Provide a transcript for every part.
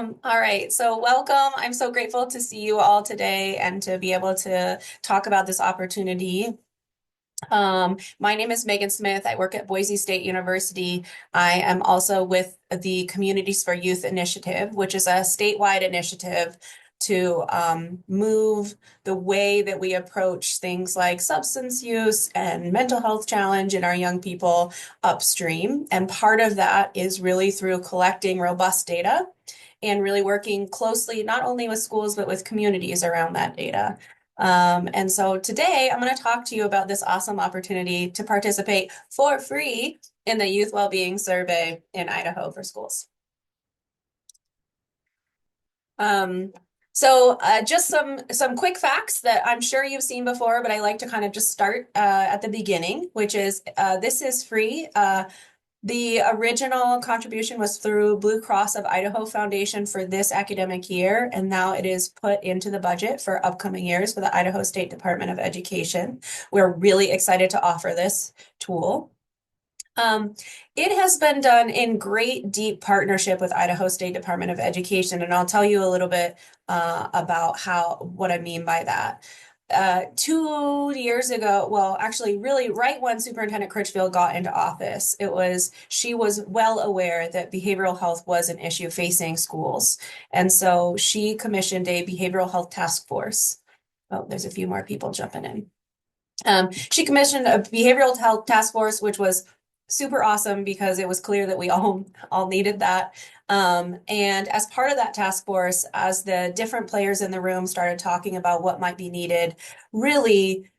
All right, so welcome. I'm so grateful to see you all today and to be able to talk about this opportunity. My name is Megan Smith. I work at Boise State University. I am also with the Communities for Youth Initiative, which is a statewide initiative to move the way that we approach things like substance use and mental health challenge in our young people upstream. And part of that is really through collecting robust data and really working closely, not only with schools, but with communities around that data. And so today I'm going to talk to you about this awesome opportunity to participate for free in the Youth Wellbeing Survey in Idaho for schools. Just some quick facts that I'm sure you've seen before, but I like to kind of just start at the beginning, which is this is free. The original contribution was through Blue Cross of Idaho Foundation for this academic year, and now it is put into the budget for upcoming years for the Idaho State Department of Education. We're really excited to offer this tool. It has been done in great deep partnership with Idaho State Department of Education, and I'll tell you a little bit about what I mean by that. 2 years ago, well, actually, really right when Superintendent Critchfield got into office, she was well aware that behavioral health was an issue facing schools. And so she commissioned a behavioral health task force. Oh, there's a few more people jumping in. She commissioned a behavioral health task force, which was super awesome because it was clear that we all needed that. And as part of that task force, as the different players in the room started talking about what might be needed, really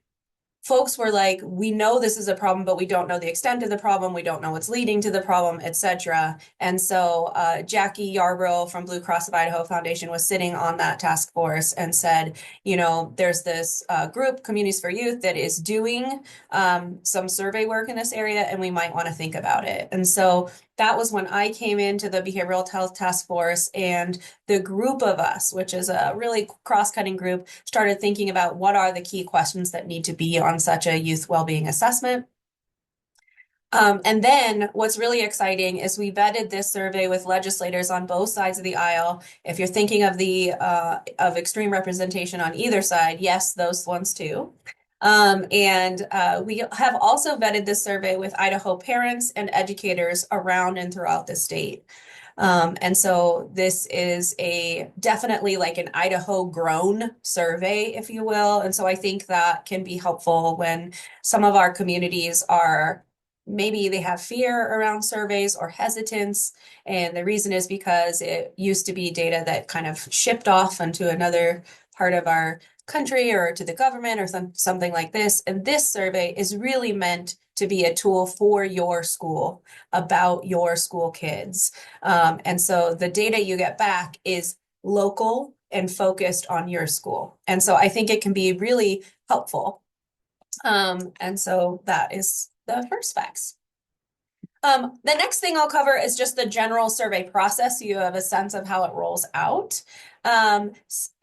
folks were like, we know this is a problem, but we don't know the extent of the problem. We don't know what's leading to the problem, etc. And so Jackie Yarbrough from Blue Cross of Idaho Foundation was sitting on that task force and said, there's this group, Communities for Youth, that is doing some survey work in this area, and we might want to think about it. And so that was when I came into the Behavioral Health Task Force, and the group of us, which is a really cross-cutting group, started thinking about what are the key questions that need to be on such a youth well-being assessment. And then what's really exciting is we vetted this survey with legislators on both sides of the aisle. If you're thinking of of extreme representation on either side, yes, those ones too. We have also vetted this survey with Idaho parents and educators around and throughout the state. And so this is definitely like an Idaho grown survey, if you will. And so I think that can be helpful when some of our communities maybe they have fear around surveys or hesitance. And the reason is because it used to be data that kind of shipped off into another part of our country or to the government or something like this. And this survey is really meant to be a tool for your school, about your school kids. And so the data you get back is local and focused on your school. And so I think it can be really helpful. And so that is the first facts. The next thing I'll cover is just the general survey process, so you have a sense of how it rolls out.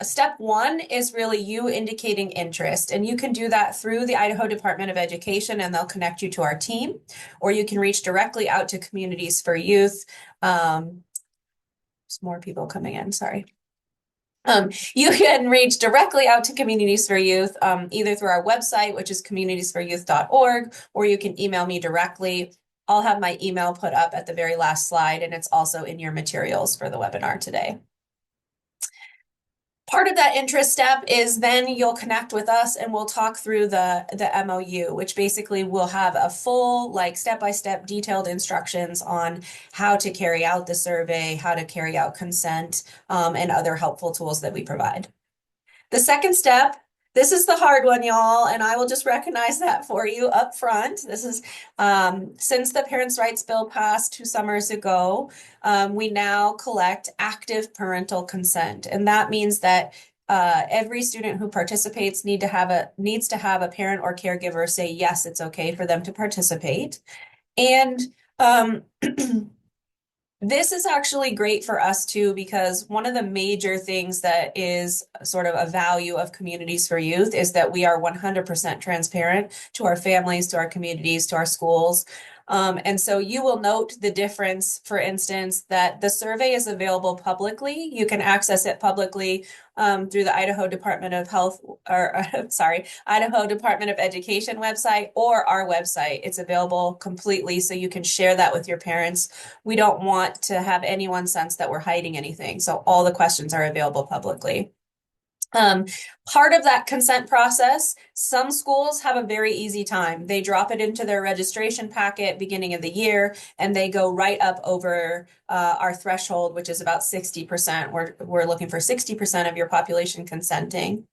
Step one is really you indicating interest, and you can do that through the Idaho Department of Education, and they'll connect you to our team, or you can reach directly out to Communities for Youth. There's more people coming in, sorry. You can reach directly out to Communities for Youth, either through our website, which is communitiesforyouth.org, or you can email me directly. I'll have my email put up at the very last slide, and it's also in your materials for the webinar today. Part of that interest step is then you'll connect with us and we'll talk through the MOU, which basically will have a full, step-by-step detailed instructions on how to carry out the survey, how to carry out consent, and other helpful tools that we provide. The second step, this is the hard one, y'all, and I will just recognize that for you up front. This is since the Parents' Rights Bill passed 2 summers ago, we now collect active parental consent. And that means that every student who participates needs to have a parent or caregiver say, yes, it's okay for them to participate. And this is actually great for us too, because one of the major things that is sort of a value of Communities for Youth is that we are 100% transparent to our families, to our communities, to our schools. And so you will note the difference, for instance, that the survey is available publicly. You can access it publicly through the Idaho Department of Health, or sorry, Idaho Department of Education website or our website. It's available completely, so you can share that with your parents. We don't want to have anyone sense that we're hiding anything, so all the questions are available publicly. Um, Part of that consent process, some schools have a very easy time. They drop it into their registration packet beginning of the year, and they go right up over our threshold, which is about 60%. We're looking for 60% of your population consenting.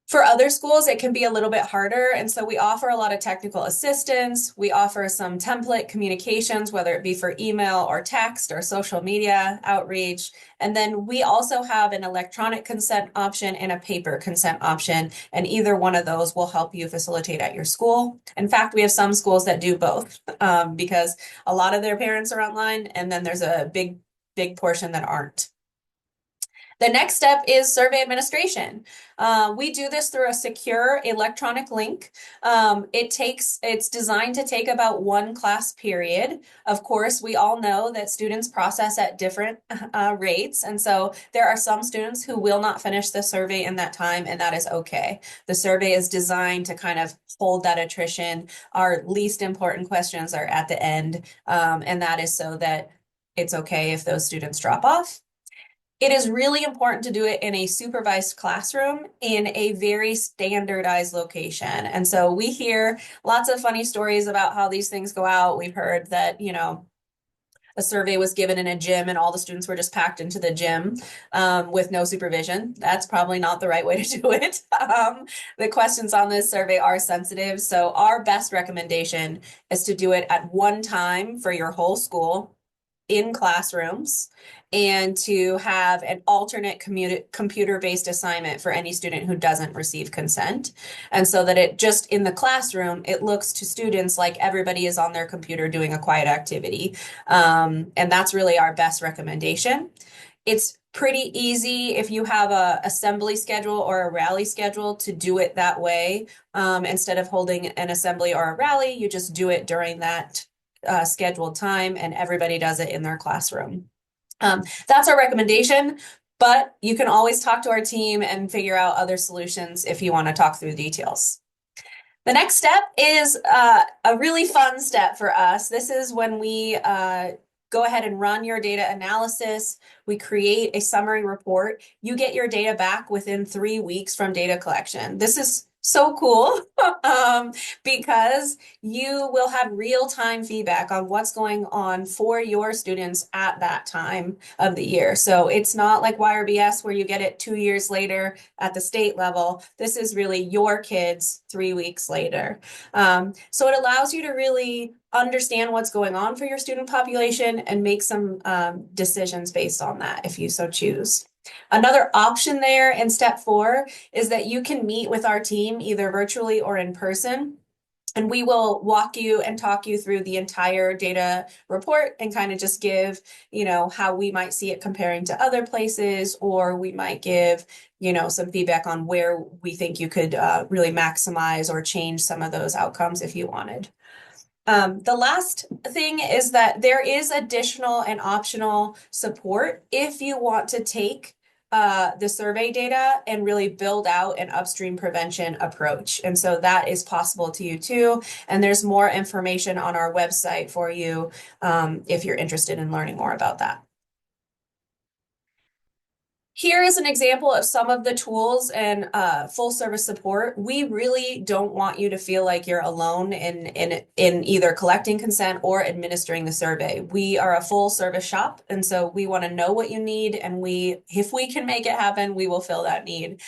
For other schools, it can be a little bit harder. And so we offer a lot of technical assistance. We offer some template communications, whether it be for email or text or social media outreach. And then we also have an electronic consent option and a paper consent option. And either one of those will help you facilitate at your school. In fact, we have some schools that do both because a lot of their parents are online, and then there's a big portion that aren't. The next step is survey administration. We do this through a secure electronic link. It's designed to take about one class period. Of course, we all know that students process at different rates. And so there are some students who will not finish the survey in that time, and that is okay. The survey is designed to kind of hold that attrition. Our least important questions are at the end, and that is so that it's okay if those students drop off. It is really important to do it in a supervised classroom in a very standardized location. And so we hear lots of funny stories about how these things go out. We've heard that, a survey was given in a gym and all the students were just packed into the gym with no supervision. That's probably not the right way to do it. The questions on this survey are sensitive. So our best recommendation is to do it at one time for your whole school in classrooms, and to have an alternate computer-based assignment for any student who doesn't receive consent. And so that it just in the classroom, it looks to students like everybody is on their computer doing a quiet activity. And that's really our best recommendation. It's pretty easy if you have a assembly schedule or a rally schedule to do it that way. Instead of holding an assembly or a rally, you just do it during that scheduled time, and everybody does it in their classroom. That's our recommendation, but you can always talk to our team and figure out other solutions if you want to talk through details. The next step is a really fun step for us. This is when we go ahead and run your data analysis. We create a summary report. You get your data back within 3 weeks from data collection. This is so cool because you will have real-time feedback on what's going on for your students at that time of the year. So it's not like YRBS where you get it 2 years later at the state level. This is really your kids 3 weeks later. So it allows you to really understand what's going on for your student population and make some decisions based on that if you so choose. Another option there in step 4 is that you can meet with our team either virtually or in person. And we will walk you and talk you through the entire data report and kind of just give, how we might see it comparing to other places, or we might give, some feedback on where we think you could really maximize or change some of those outcomes if you wanted. The last thing is that there is additional and optional support if you want to take the survey data and really build out an upstream prevention approach. And so that is possible to you too. And there's more information on our website for you if you're interested in learning more about that. Here is an example of some of the tools and full service support. We really don't want you to feel like you're alone in either collecting consent or administering the survey. We are a full service shop, and so we want to know what you need, and if we can make it happen, we will fill that need.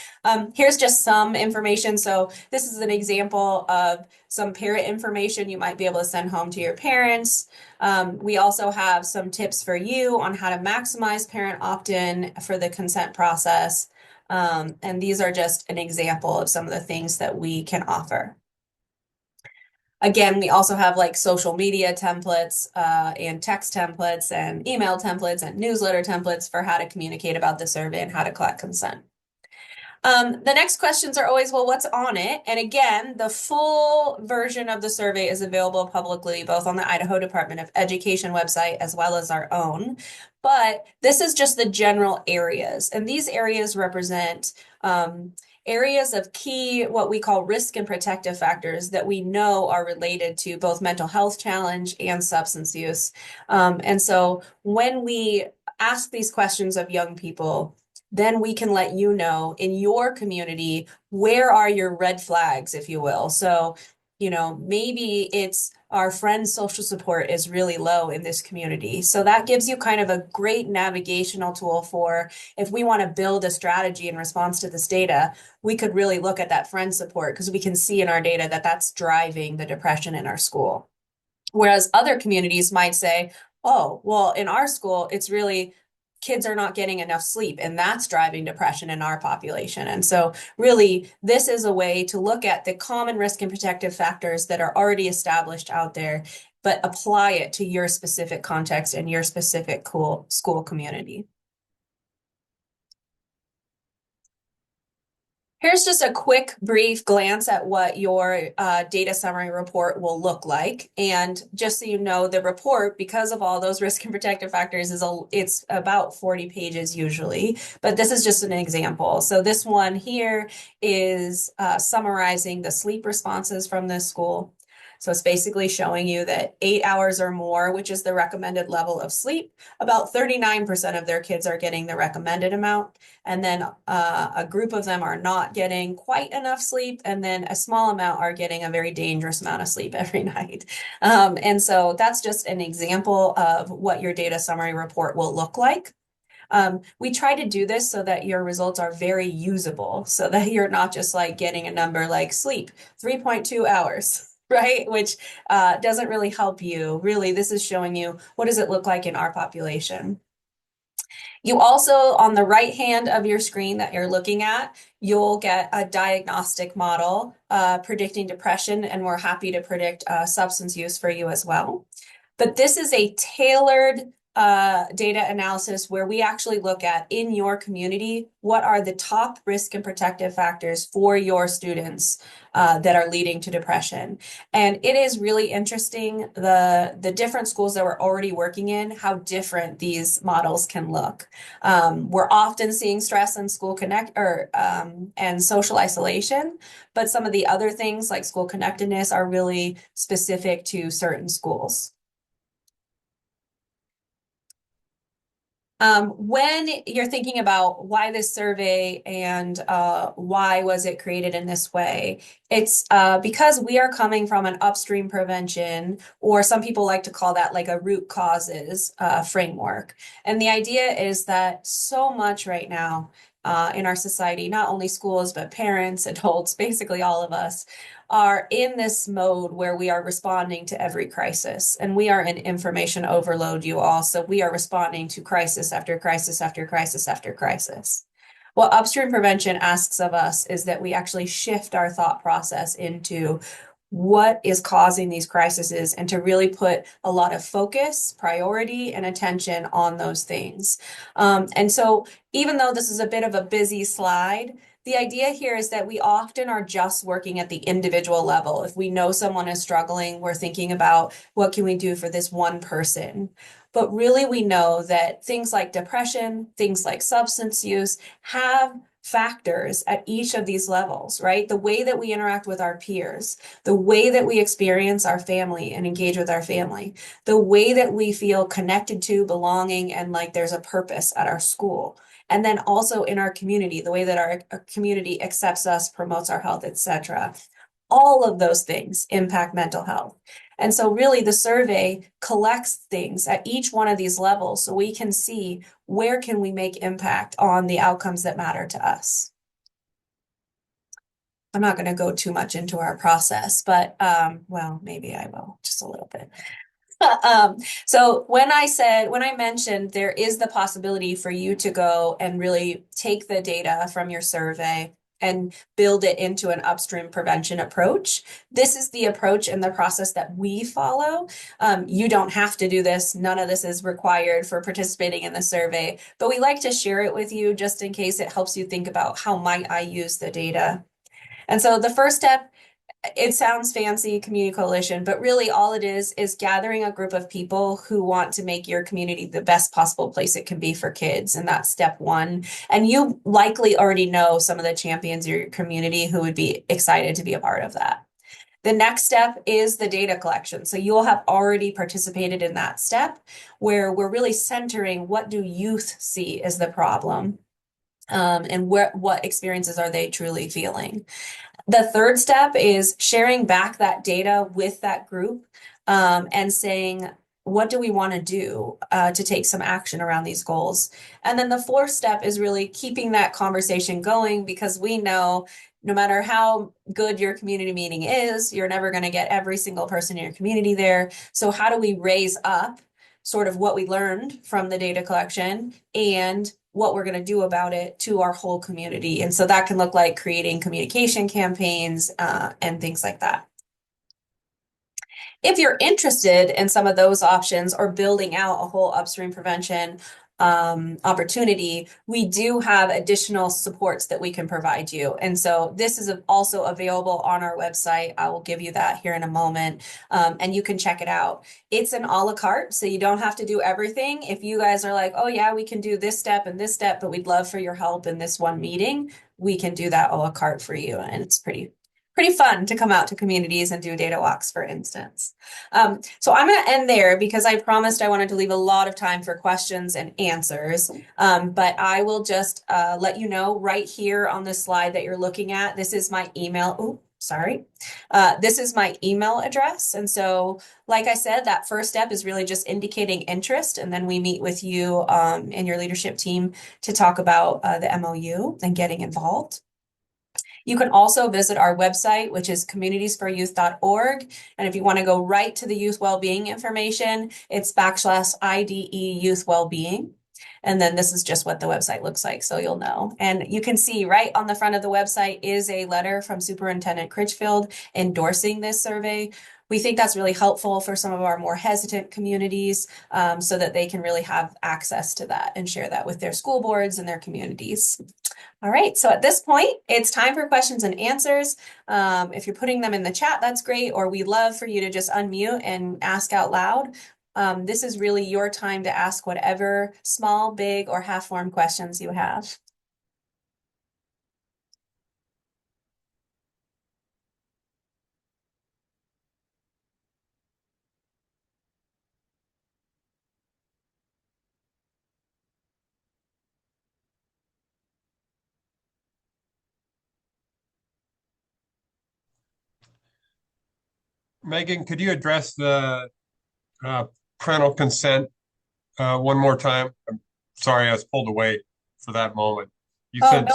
Here's just some information. So this is an example of some parent information you might be able to send home to your parents. We also have some tips for you on how to maximize parent opt-in for the consent process. And these are just an example of some of the things that we can offer. Again, we also have like social media templates and text templates and email templates and newsletter templates for how to communicate about the survey and how to collect consent. The next questions are always, well, what's on it? And again, the full version of the survey is available publicly, both on the Idaho Department of Education website as well as our own. But this is just the general areas. And these areas represent areas of key, what we call risk and protective factors that we know are related to both mental health challenge and substance use. And so when we ask these questions of young people, then we can let you know in your community, where are your red flags, if you will. So, maybe it's our friend's social support is really low in this community. So that gives you kind of a great navigational tool for if we want to build a strategy in response to this data, we could really look at that friend support because we can see in our data that that's driving the depression in our school. Whereas other communities might say, oh, well, in our school, it's really kids are not getting enough sleep, and that's driving depression in our population. And so, really, this is a way to look at the common risk and protective factors that are already established out there, but apply it to your specific context and your specific school community. Here's just a quick, brief glance at what your data summary report will look like. And just so you know, the report, because of all those risk and protective factors, it's about 40 pages usually, but this is just an example. So this one here is summarizing the sleep responses from this school. So it's basically showing you that 8 hours or more, which is the recommended level of sleep, about 39% of their kids are getting the recommended amount. And then a group of them are not getting quite enough sleep, and then a small amount are getting a very dangerous amount of sleep every night. And so that's just an example of what your data summary report will look like. We try to do this so that your results are very usable, so that you're not just like getting a number like sleep, 3.2 hours. Right, which doesn't really help you. Really, this is showing you what does it look like in our population. You also, on the right hand of your screen that you're looking at, you'll get a diagnostic model predicting depression, and we're happy to predict substance use for you as well. But this is a tailored data analysis where we actually look at in your community, what are the top risk and protective factors for your students that are leading to depression. And it is really interesting, the different schools that we're already working in, how different these models can look. We're often seeing stress in school connect and social isolation, but some of the other things like school connectedness are really specific to certain schools. When you're thinking about why this survey and why was it created in this way, it's because we are coming from an upstream prevention, or some people like to call that like a root causes framework. And the idea is that so much right now in our society, not only schools, but parents, adults, basically all of us, are in this mode where we are responding to every crisis. And we are in information overload, you all. So we are responding to crisis after crisis after crisis after crisis. What upstream prevention asks of us is that we actually shift our thought process into what is causing these crises and to really put a lot of focus, priority, and attention on those things. And so even though this is a bit of a busy slide, the idea here is that we often are just working at the individual level. If we know someone is struggling, we're thinking about what can we do for this one person. But really, we know that things like depression, things like substance use have factors at each of these levels, right? The way that we interact with our peers, the way that we experience our family and engage with our family, the way that we feel connected to, belonging, and like there's a purpose at our school. And then also in our community, the way that our community accepts us, promotes our health, etc. All of those things impact mental health. And so really the survey collects things at each one of these levels so we can see where can we make impact on the outcomes that matter to us. I'm not going to go too much into our process, but well, maybe I will just a little bit. So when I mentioned there is the possibility for you to go and really take the data from your survey and build it into an upstream prevention approach. This is the approach and the process that we follow. You don't have to do this. None of this is required for participating in the survey, but we like to share it with you just in case it helps you think about how might I use the data. And so the first step, it sounds fancy, community coalition, but really all it is gathering a group of people who want to make your community the best possible place it can be for kids. And that's step one. And you likely already know some of the champions in your community who would be excited to be a part of that. The next step is the data collection. So you'll have already participated in that step where we're really centering what do youth see as the problem, and what experiences are they truly feeling. The third step is sharing back that data with that group, and saying, what do we want to do to take some action around these goals? And then the fourth step is really keeping that conversation going, because we know no matter how good your community meeting is, you're never going to get every single person in your community there. So how do we raise up sort of what we learned from the data collection and what we're going to do about it to our whole community? And so that can look like creating communication campaigns and things like that. If you're interested in some of those options or building out a whole upstream prevention opportunity, we do have additional supports that we can provide you. And so this is also available on our website. I will give you that here in a moment, and you can check it out. It's an a la carte, so you don't have to do everything. If you guys are like, oh yeah, we can do this step and this step, but we'd love for your help in this one meeting, we can do that a la carte for you. And it's pretty fun to come out to communities and do data walks, for instance. So I'm going to end there because I promised I wanted to leave a lot of time for questions and answers. But I will just let you know right here on this slide that you're looking at, this is my email. Oh, sorry. This is my email address. And so, like I said, that first step is really just indicating interest. And then we meet with you and your leadership team to talk about the MOU and getting involved. You can also visit our website, which is communitiesforyouth.org. And if you want to go right to the youth well-being information, it's /IDE Youth Well-being. And then this is just what the website looks like, so you'll know. And you can see right on the front of the website is a letter from Superintendent Critchfield endorsing this survey. We think that's really helpful for some of our more hesitant communities, so that they can really have access to that and share that with their school boards and their communities. All right, so at this point, it's time for questions and answers. If you're putting them in the chat, that's great, or we'd love for you to just unmute and ask out loud. This is really your time to ask whatever small, big, or half-formed questions you have. Megan, could you address the parental consent one more time? I'm sorry, I was pulled away for that moment. You Oh, said no.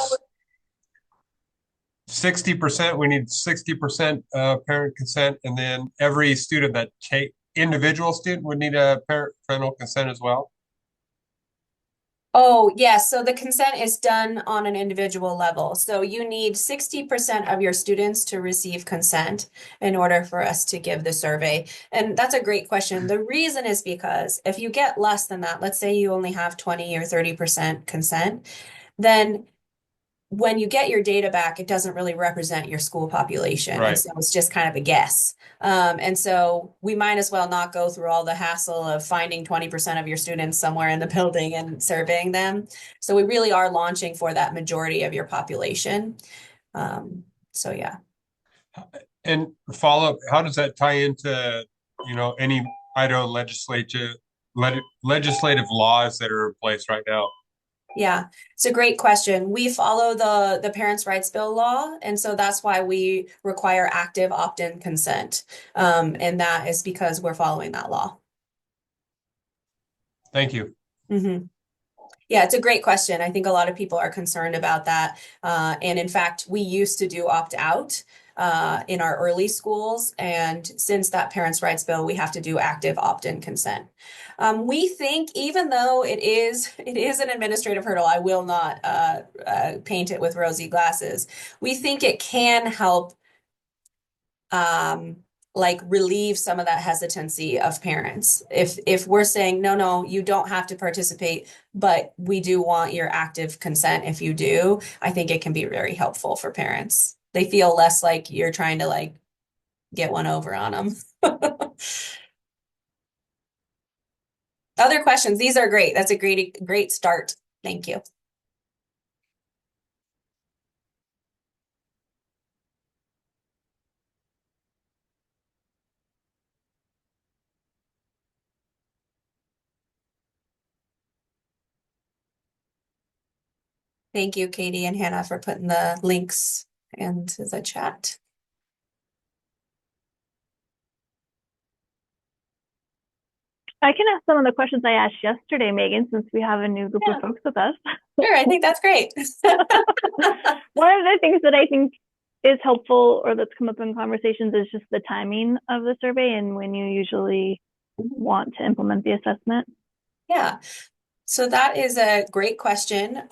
60%, we need 60% parent consent, and then every student that individual student would need a parental consent as well? Oh, yes. So the consent is done on an individual level. So you need 60% of your students to receive consent in order for us to give the survey. And that's a great question. The reason is because if you get less than that, let's say you only have 20 or 30% consent, then when you get your data back, it doesn't really represent your school population. Right. And so it's just kind of a guess. And so we might as well not go through all the hassle of finding 20% of your students somewhere in the building and surveying them. So we really are launching for that majority of your population. So yeah. And follow up, how does that tie into, any Idaho legislative laws that are in place right now? Yeah, it's a great question. We follow the Parents' Rights Bill law, and so that's why we require active opt-in consent. And that is because we're following that law. Thank you. Mm-hmm. Yeah, it's a great question. I think a lot of people are concerned about that. And in fact, we used to do opt-out. in our early schools. And since that parents' rights bill, we have to do active opt-in consent. We think even though it is an administrative hurdle, I will not paint it with rosy glasses. We think it can help um, like relieve some of that hesitancy of parents. If we're saying, no, no, you don't have to participate, but we do want your active consent if you do, I think it can be very helpful for parents. They feel less like you're trying to like get one over on them. Other questions? These are great. That's a great start. Thank you. Thank you, Katie and Hannah, for putting the links into the chat. I can ask some of the questions I asked yesterday, Megan, since we have a new group of folks with us. Sure, I think that's great. One of the things that I think is helpful or that's come up in conversations is just the timing of the survey and when you usually want to implement the assessment. Yeah. So that is a great question.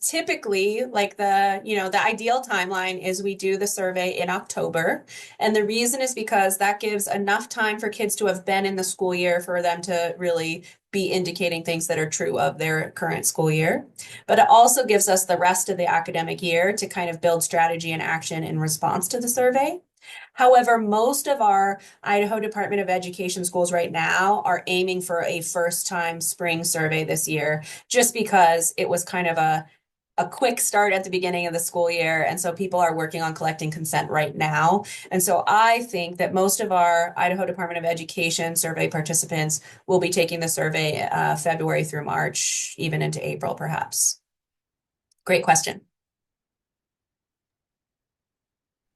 Typically, like the ideal timeline is we do the survey in October. And the reason is because that gives enough time for kids to have been in the school year for them to really be indicating things that are true of their current school year. But it also gives us the rest of the academic year to kind of build strategy and action in response to the survey. However, most of our Idaho Department of Education schools right now are aiming for a first-time spring survey this year, just because it was kind of a quick start at the beginning of the school year. And so people are working on collecting consent right now. And so I think that most of our Idaho Department of Education survey participants will be taking the survey February through March, even into April, perhaps. Great question.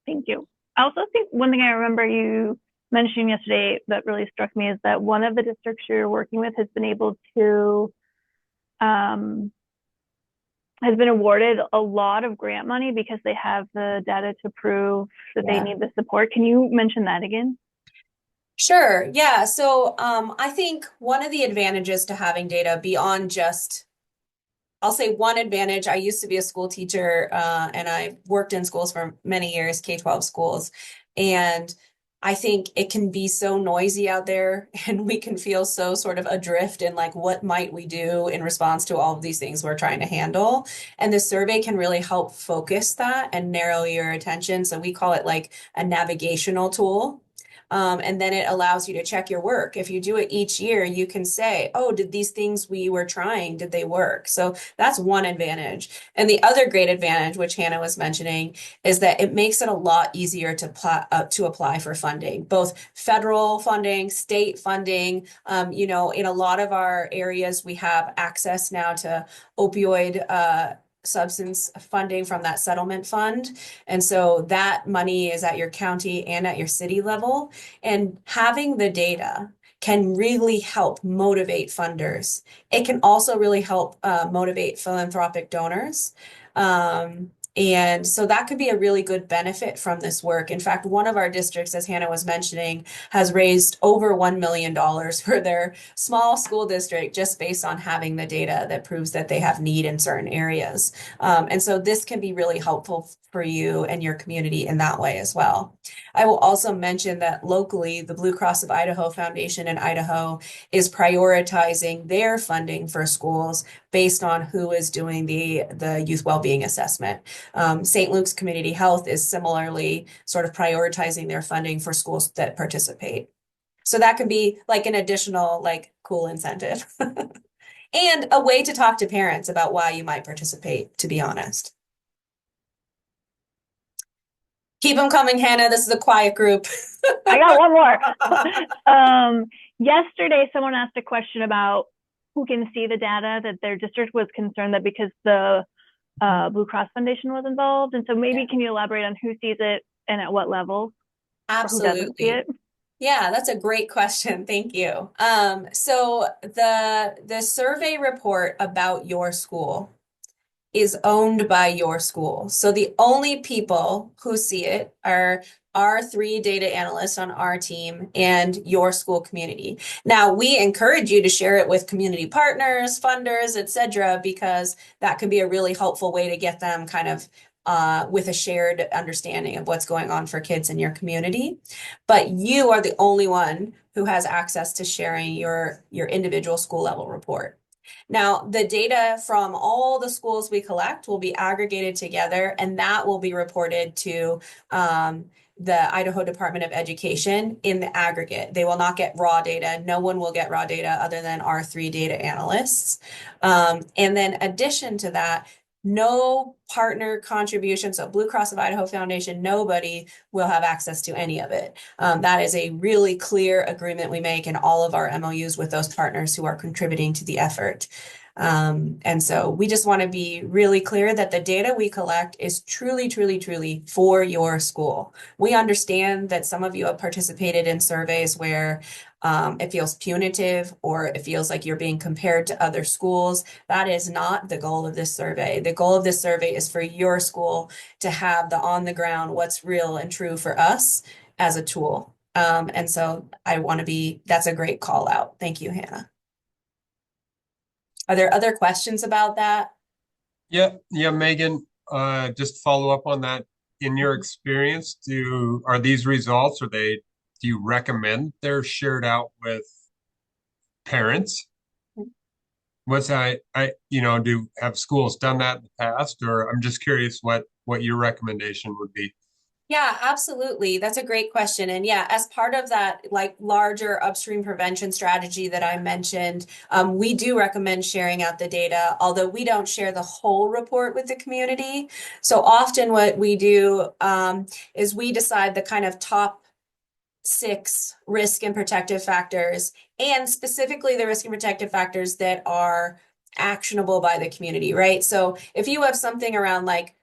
Thank you. I also think one thing I remember you mentioning yesterday that really struck me is that one of the districts you're working with has been able to has been awarded a lot of grant money because they have the data to prove that they need the support. Can you mention that again? Sure. Yeah. So I think one of the advantages to having data beyond just, I'll say one advantage. I used to be a school teacher and I worked in schools for many years, K-12 schools. And I think it can be so noisy out there and we can feel so sort of adrift in like, what might we do in response to all of these things we're trying to handle? And the survey can really help focus that and narrow your attention. So we call it like a navigational tool. And then it allows you to check your work. If you do it each year, you can say, oh, did these things we were trying, did they work? So that's one advantage. And the other great advantage, which Hannah was mentioning, is that it makes it a lot easier to apply for funding, both federal funding, state funding. In a lot of our areas, we have access now to opioid substance funding from that settlement fund. And so that money is at your county and at your city level. And having the data can really help motivate funders. It can also really help motivate philanthropic donors. And so that could be a really good benefit from this work. In fact, one of our districts, as Hannah was mentioning, has raised over $1 million for their small school district just based on having the data that proves that they have need in certain areas. And so this can be really helpful for you and your community in that way as well. I will also mention that locally, the Blue Cross of Idaho Foundation in Idaho is prioritizing their funding for schools based on who is doing the youth well-being assessment. St. Luke's Community Health is similarly sort of prioritizing their funding for schools that participate. So that can be like an additional like cool incentive and a way to talk to parents about why you might participate, to be honest. Keep them coming, Hannah. This is a quiet group. I got one more. Yesterday, someone asked a question about who can see the data, that their district was concerned that because the Blue Cross Foundation was involved. And so maybe can you elaborate on who sees it and at what level? Absolutely. Or who doesn't see it? Yeah, that's a great question. Thank you. So the survey report about your school is owned by your school. So the only people who see it are our 3 data analysts on our team and your school community. Now, we encourage you to share it with community partners, funders, etc., because that can be a really helpful way to get them kind of with a shared understanding of what's going on for kids in your community. But you are the only one who has access to sharing your individual school level report. Now, the data from all the schools we collect will be aggregated together, and that will be reported to the Idaho Department of Education in the aggregate. They will not get raw data. No one will get raw data other than our 3 data analysts. And then addition to that, no partner contribution. So Blue Cross of Idaho Foundation, nobody will have access to any of it. That is a really clear agreement we make in all of our MOUs with those partners who are contributing to the effort. And so we just want to be really clear that the data we collect is truly, truly, truly for your school. We understand that some of you have participated in surveys where it feels punitive or it feels like you're being compared to other schools. That is not the goal of this survey. The goal of this survey is for your school to have the on the ground, what's real and true for us as a tool. And so that's a great call out. Thank you, Hannah. Are there other questions about that? Yeah, Megan, just follow up on that. In your experience, are these results, do you recommend they're shared out with parents? Have schools done that in the past, or I'm just curious what your recommendation would be? Yeah, absolutely. That's a great question. And yeah, as part of that like larger upstream prevention strategy that I mentioned, we do recommend sharing out the data, although we don't share the whole report with the community. So often what we do is we decide the kind of top 6 risk and protective factors, and specifically the risk and protective factors that are actionable by the community, right? So if you have something around like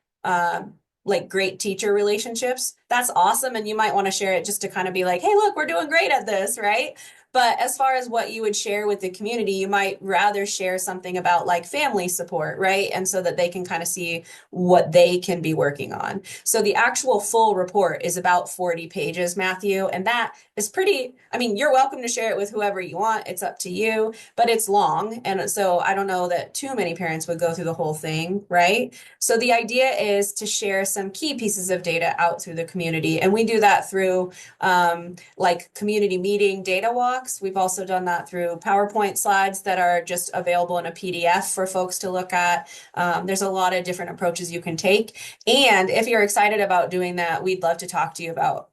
great teacher relationships, that's awesome. And you might want to share it just to kind of be like, hey, look, we're doing great at this, right? But as far as what you would share with the community, you might rather share something about like family support, right? And so that they can kind of see what they can be working on. So the actual full report is about 40 pages, Matthew, and that is you're welcome to share it with whoever you want. It's up to you, but it's long. And so I don't know that too many parents would go through the whole thing, right? So the idea is to share some key pieces of data out through the community. And we do that through like community meeting data walks. We've also done that through PowerPoint slides that are just available in a PDF for folks to look at. There's a lot of different approaches you can take. And if you're excited about doing that, we'd love to talk to you about,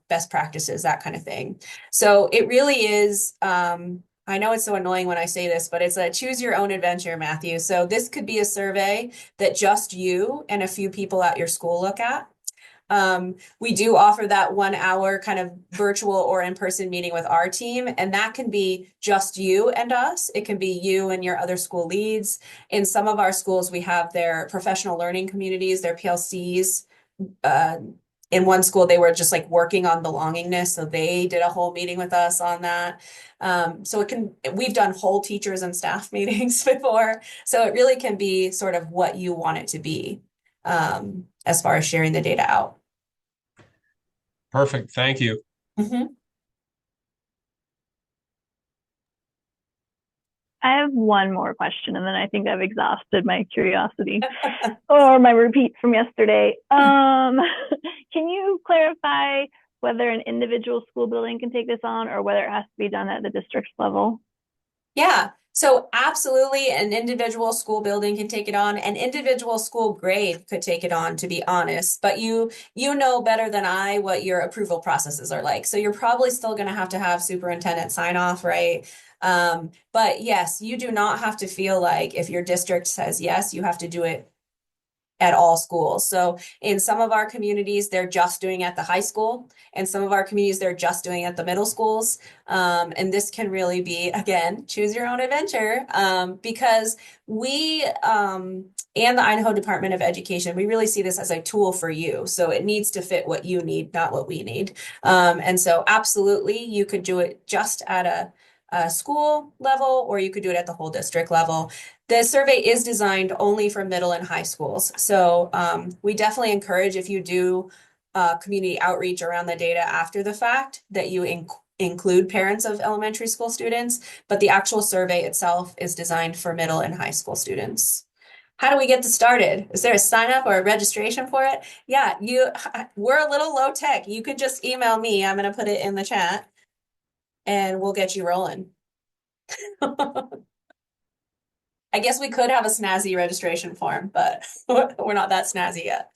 best practices, that kind of thing. So it really is, I know it's so annoying when I say this, but it's a choose your own adventure, Matthew. So this could be a survey that just you and a few people at your school look at. We do offer that 1 hour kind of virtual or in-person meeting with our team, and that can be just you and us. It can be you and your other school leads. In some of our schools, we have their professional learning communities, their PLCs. In one school, they were just like working on belongingness, so they did a whole meeting with us on that. So we've done whole teachers and staff meetings before, so it really can be sort of what you want it to be as far as sharing the data out. Perfect. Thank you. I have one more question, and then I think I've exhausted my curiosity or my repeat from yesterday. Can you clarify whether an individual school building can take this on or whether it has to be done at the district level? Yeah. So absolutely, an individual school building can take it on. An individual school grade could take it on, to be honest. But you know better than I what your approval processes are like. So you're probably still going to have superintendent sign off, right? But yes, you do not have to feel like if your district says yes, you have to do it at all schools. So in some of our communities, they're just doing it at the high school. And some of our communities, they're just doing it at the middle schools. And this can really be, again, choose your own adventure, because we and the Idaho Department of Education, we really see this as a tool for you. So it needs to fit what you need, not what we need. And so absolutely, you could do it just at school level, or you could do it at the whole district level. The survey is designed only for middle and high schools. So we definitely encourage, if you do community outreach around the data after the fact, that you include parents of elementary school students, but the actual survey itself is designed for middle and high school students. How do we get this started? Is there a sign up or a registration for it? Yeah, we're a little low tech. You could just email me. I'm going to put it in the chat and we'll get you rolling. I guess we could have a snazzy registration form, but we're not that snazzy yet.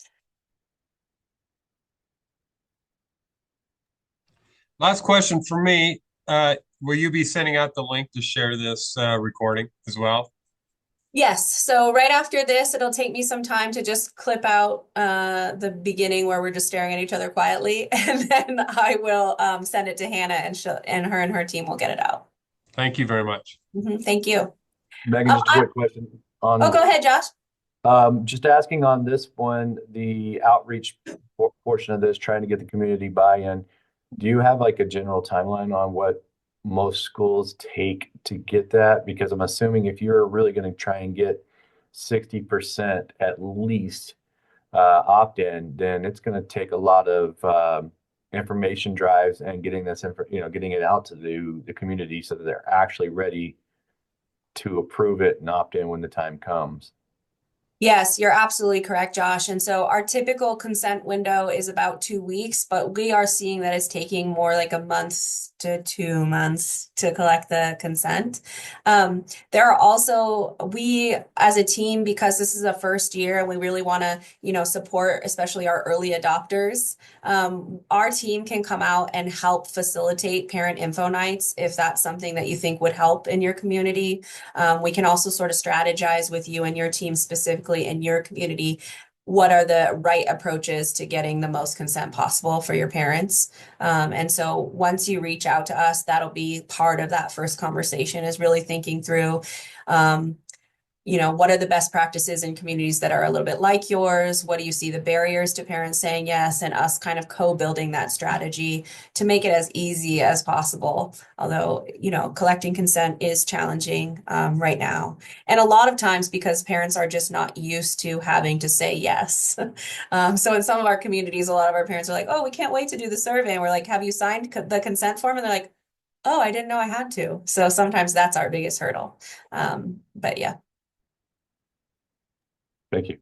Last question for me. Will you be sending out the link to share this recording as well? Yes, so right after this, it'll take me some time to just clip out the beginning where we're just staring at each other quietly, and then I will send it to Hannah, and her team will get it out. Thank you very much. Thank you. Megan, just a quick question on. Oh, go ahead, Josh. Just asking on this one, the outreach portion of this, trying to get the community buy-in. Do you have like a general timeline on what most schools take to get that? Because I'm assuming if you're really going to try and get 60% at least opt-in, then it's going to take a lot of information drives and getting this getting it out to the community so that they're actually ready to approve it and opt in when the time comes. Yes, you're absolutely correct, Josh. And so our typical consent window is about 2 weeks, but we are seeing that it's taking more like a month to 2 months to collect the consent. There are also, we as a team, because this is a first year and we really want to, support especially our early adopters, our team can come out and help facilitate parent info nights if that's something that you think would help in your community. We can also sort of strategize with you and your team specifically in your community. What are the right approaches to getting the most consent possible for your parents? And so once you reach out to us, that'll be part of that first conversation, is really thinking through, what are the best practices in communities that are a little bit like yours? What do you see the barriers to parents saying yes? And us kind of co-building that strategy to make it as easy as possible. Although, collecting consent is challenging right now. And a lot of times because parents are just not used to having to say yes. So in some of our communities, a lot of our parents are like, oh, we can't wait to do the survey. And we're like, have you signed the consent form? And they're like, oh, I didn't know I had to. So sometimes that's our biggest hurdle. But yeah. Thank you.